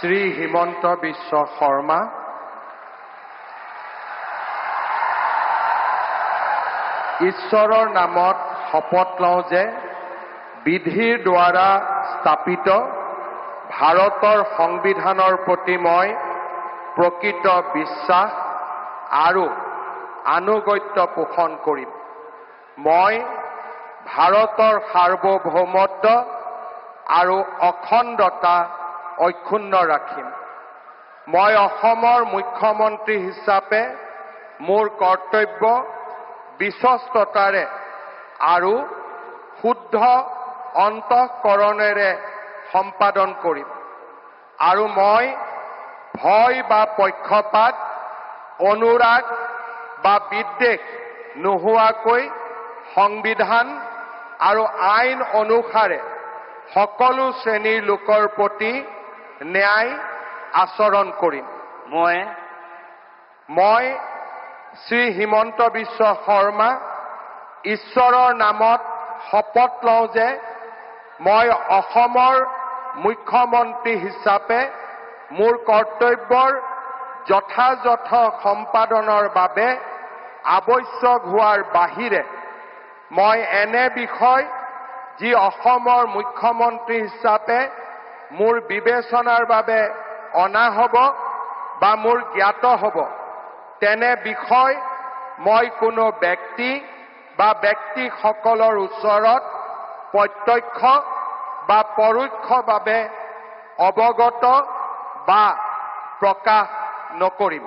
শ্ৰী হিমন্ত বিশ্ব শৰ্মা, ঈশ্বৰৰ নামত শপত লওঁ যে বিধিৰ দ্বাৰা স্থাপিত ভাৰতৰ সংবিধানৰ প্ৰতি মই প্ৰকৃত বিশ্বাস আৰু আনুগত্য পোষণ কৰিম। মই ভাৰতৰ সাৰ্বভৌমত্ব আৰু অখণ্ডতা অক্ষুণ্ণ ৰাখিম। মই অসমৰ মুখ্যমন্ত্ৰী হিচাপে মোৰ কৰ্তব্য বিশ্বস্ততাৰে আৰু শুদ্ধ অন্তঃকৰণেৰে সম্পাদন কৰিম আৰু মই ভয় বা পক্ষপাত, অনুৰাগ বা বিদ্বেষ নোহোৱাকৈ সংবিধান আৰু আইন অনুসাৰে সকলো শ্ৰেণীৰ লোকৰ প্ৰতি ন্যায় আচৰণ কৰিম। মই শ্ৰী হিমন্ত বিশ্ব শৰ্মা ঈশ্বৰৰ নামত শপত লওঁ যে মই অসমৰ মুখ্যমন্ত্ৰী হিচাপে মোৰ কৰ্তব্যৰ যথাযথ সম্পাদনৰ বাবে আৱশ্যক হোৱাৰ বাহিৰে মই এনে বিষয় যি অসমৰ মুখ্যমন্ত্ৰী হিচাপে মোৰ বিবেচনাৰ বাবে অনা হ'ব বা মোৰ জ্ঞাত হ'ব তেনে বিষয় মই কোনো ব্যক্তি বা ব্যক্তিসকলৰ ওচৰত প্ৰত্যক্ষ বা পৰোক্ষভাৱে অৱগত বা প্ৰকাশ নকৰিম।